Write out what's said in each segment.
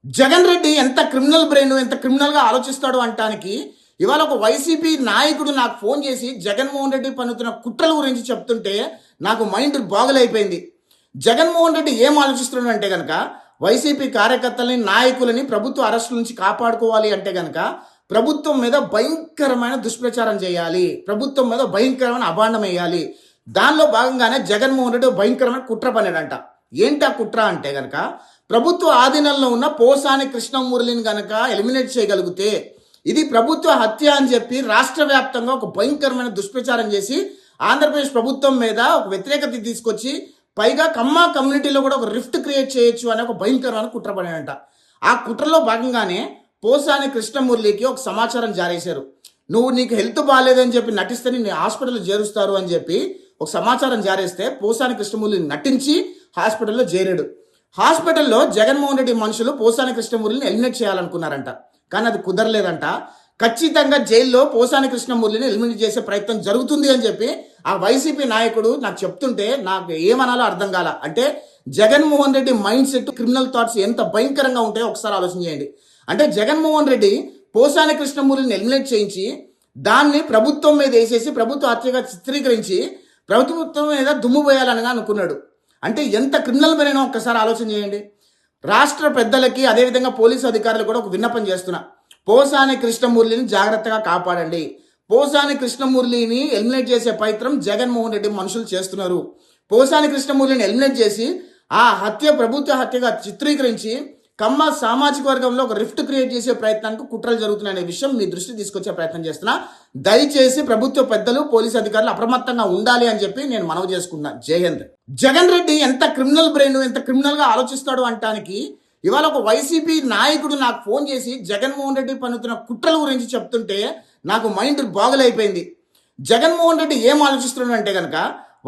జగన్ రెడ్డి ఎంత criminal brain ఎంత criminal గా ఆలోచిస్తాడు అంటానికి ఇవాళ ఒక వైసీపీ నాయకుడు నాకు ఫోన్ చేసి జగన్మోహన్ రెడ్డి పన్నుతున్న కుట్రల గురించి చెప్తుంటే నాకు మైండ్ బాగులైపోయింది. జగన్మోహన్ రెడ్డి ఏం ఆలోచిస్తున్నాడు అంటే గనక వైసీపీ కార్యకర్తలని నాయకులని ప్రభుత్వ అరెస్టుల నుంచి కాపాడుకోవాలి అంటే గనక ప్రభుత్వం మీద భయంకరమైన దుష్ప్రచారం చేయాలి, ప్రభుత్వం మీద భయంకరమైన అభాండం వేయాలి. దానిలో భాగంగానే జగన్మోహన్ రెడ్డి భయంకరమైన కుట్ర పన్నాడంట. ఏంటి ఆ కుట్ర అంటే గనక ప్రభుత్వ ఆధీనంలో ఉన్న పోసాని కృష్ణమురళిని గనక ఎలిమినేట్ చేయగలిగితే ఇది ప్రభుత్వ హత్య అని చెప్పి రాష్ట్ర వ్యాప్తంగా ఒక భయంకరమైన దుష్ప్రచారం చేసి ఆంధ్రప్రదేశ్ ప్రభుత్వం మీద ఒక వ్యతిరేకత తీసుకొచ్చి పైగా కమ్మ కమ్యూనిటీలో కూడా ఒక రిఫ్ట్ క్రియేట్ చేయొచ్చు అనే ఒక భయంకరమైన కుట్ర పడినంట. ఆ కుట్రలో భాగంగానే పోసాని కృష్ణమురళికి ఒక సమాచారం జారేశారు. నీకు హెల్త్ బాగాలేదని చెప్పి నటిస్తే నీ హాస్పిటల్లో చేరుస్తారు అని చెప్పి ఒక సమాచారం జారేస్తే పోసాని కృష్ణమురళిని నటించి హాస్పిటల్లో చేరాడు. హాస్పిటల్లో జగన్మోహన్ రెడ్డి మనుషులు పోసాని కృష్ణమురళిని ఎలిమినేట్ చేయాలనుకున్నారంట. కానీ అది కుదరలేదంట. ఖచ్చితంగా జైల్లో పోసాని కృష్ణమురళిని ఎలిమినేట్ చేసే ప్రయత్నం జరుగుతుంది అని చెప్పి ఆ వైసీపీ నాయకుడు నాకు చెప్తుంటే నాకు ఏమనాలో అర్థం కాల. అంటే Jaganmohan Reddy mind set, criminal thoughts ఎంత భయంకరంగా ఉంటాయో ఒకసారి ఆలోచన చేయండి. అంటే జగన్మోహన్ రెడ్డి పోసాని కృష్ణమురళిని ఎలిమినేట్ చేయించి దాన్ని ప్రభుత్వం మీద వేసేసి ప్రభుత్వ హత్యగా చిత్రీకరించి ప్రభుత్వం మీద దుమ్ము పోయాలని అనుకున్నాడు. అంటే ఎంత క్రిమినల్ బ్రెయినో ఒక్కసారి ఆలోచన చేయండి. రాష్ట్ర పెద్దలకి అదేవిధంగా పోలీసు అధికారులు కూడా ఒక విన్నపం చేస్తున్నా, పోసాని కృష్ణమురళిని జాగ్రత్తగా కాపాడండి. పోసాని కృష్ణమురళిని ఎలిమినేట్ చేసే ప్రయత్నం జగన్మోహన్ రెడ్డి మనుషులు చేస్తున్నారు. పోసాని కృష్ణమురళిని ఎలిమినేట్ చేసి ఆ హత్య ప్రభుత్వ హత్యగా చిత్రీకరించి కమ్మ సామాజిక వర్గంలో ఒక రిఫ్ట్ క్రియేట్ చేసే ప్రయత్నానికి కుట్రలు జరుగుతున్నాయనే విషయం మీ దృష్టి తీసుకొచ్చే ప్రయత్నం చేస్తున్నా. దయచేసి ప్రభుత్వ పెద్దలు పోలీసు అధికారులు అప్రమత్తంగా ఉండాలి అని చెప్పి నేను మనవి చేసుకున్నా. జై హింద్. జగన్ రెడ్డి ఎంత క్రిమినల్ బ్రెయిన్ ఎంత క్రిమినల్ గా ఆలోచిస్తాడు అంటానికి ఇవాళ ఒక వైసీపీ నాయకుడు నాకు ఫోన్ చేసి జగన్మోహన్ రెడ్డి పన్నుతున్న కుట్రల గురించి చెప్తుంటే నాకు మైండ్ బాగులైపోయింది. జగన్మోహన్ రెడ్డి ఏం ఆలోచిస్తున్నాడు అంటే గనక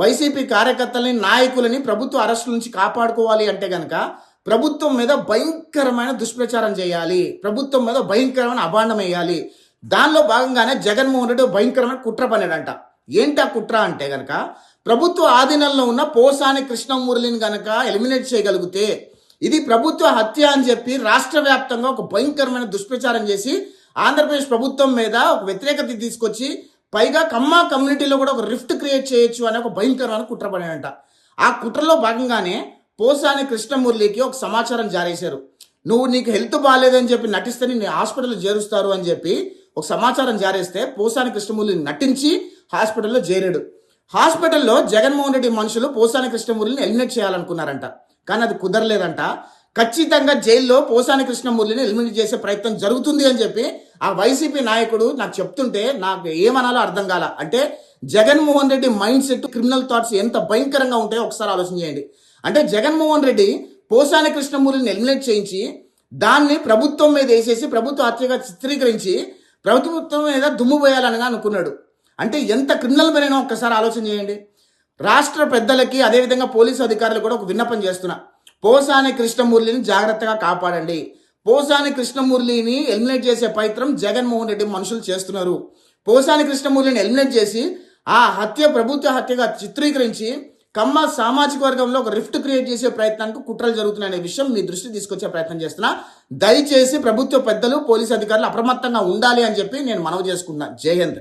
వైసీపీ కార్యకర్తలని నాయకులని ప్రభుత్వ అరెస్టుల నుంచి కాపాడుకోవాలి అంటే గనక ప్రభుత్వం మీద భయంకరమైన దుష్ప్రచారం చేయాలి, ప్రభుత్వం మీద భయంకరమైన అభాండం వేయాలి. దానిలో భాగంగానే జగన్మోహన్ రెడ్డి భయంకరమైన కుట్ర పన్నాడంట. ఏంటి ఆ కుట్ర అంటే గనక ప్రభుత్వ ఆధీనంలో ఉన్న పోసాని కృష్ణమురళిని గనక ఎలిమినేట్ చేయగలిగితే ఇది ప్రభుత్వ హత్య అని చెప్పి రాష్ట్ర వ్యాప్తంగా ఒక భయంకరమైన దుష్ప్రచారం చేసి ఆంధ్రప్రదేశ్ ప్రభుత్వం మీద ఒక వ్యతిరేకత తీసుకొచ్చి పైగా కమ్మ కమ్యూనిటీలో కూడా ఒక రిఫ్ట్ క్రియేట్ చేయొచ్చు అనే ఒక భయంకరమైన కుట్ర పడినంట. ఆ కుట్రలో భాగంగానే పోసాని కృష్ణమురళికి ఒక సమాచారం జారేశారు. నీకు హెల్త్ బాగాలేదని చెప్పి నటిస్తే నీ హాస్పిటల్లో చేరుస్తారు అని చెప్పి ఒక సమాచారం జారేస్తే పోసాని కృష్ణమురళిని నటించి హాస్పిటల్లో చేరాడు. హాస్పిటల్లో జగన్మోహన్ రెడ్డి మనుషులు పోసాని కృష్ణమురళిని ఎలిమినేట్ చేయాలనుకున్నారంట. కానీ అది కుదరలేదంట. ఖచ్చితంగా జైల్లో పోసాని కృష్ణమురళిని ఎలిమినేట్ చేసే ప్రయత్నం జరుగుతుంది అని చెప్పి ఆ వైసీపీ నాయకుడు నాకు చెప్తుంటే నాకు ఏమనాలో అర్థం కాల. అంటే Jaganmohan Reddy mind set, criminal thoughts ఎంత భయంకరంగా ఉంటాయో ఒకసారి ఆలోచన చేయండి. అంటే జగన్మోహన్ రెడ్డి పోసాని కృష్ణమురళిని ఎలిమినేట్ చేయించి దాన్ని ప్రభుత్వం మీద వేసేసి ప్రభుత్వ హత్యగా చిత్రీకరించి ప్రభుత్వం మీద దుమ్ము పోయాలని అనుకున్నాడు. అంటే ఎంత క్రిమినల్ బ్రెయినో ఒక్కసారి ఆలోచన చేయండి. రాష్ట్ర పెద్దలకి అదేవిధంగా పోలీసు అధికారులు కూడా ఒక విన్నపం చేస్తున్నా, పోసాని కృష్ణమురళిని జాగ్రత్తగా కాపాడండి. పోసాని కృష్ణమురళిని ఎలిమినేట్ చేసే ప్రయత్నం జగన్మోహన్ రెడ్డి మనుషులు చేస్తున్నారు. పోసాని కృష్ణమురళిని ఎలిమినేట్ చేసి ఆ హత్య ప్రభుత్వ హత్యగా చిత్రీకరించి కమ్మ సామాజిక వర్గంలో ఒక రిఫ్ట్ క్రియేట్ చేసే ప్రయత్నానికి కుట్రలు జరుగుతున్నాయనే విషయం మీ దృష్టి తీసుకొచ్చే ప్రయత్నం చేస్తున్నా. దయచేసి ప్రభుత్వ పెద్దలు పోలీసు అధికారులు అప్రమత్తంగా ఉండాలి అని చెప్పి నేను మనవి చేసుకున్నా. జై హింద్.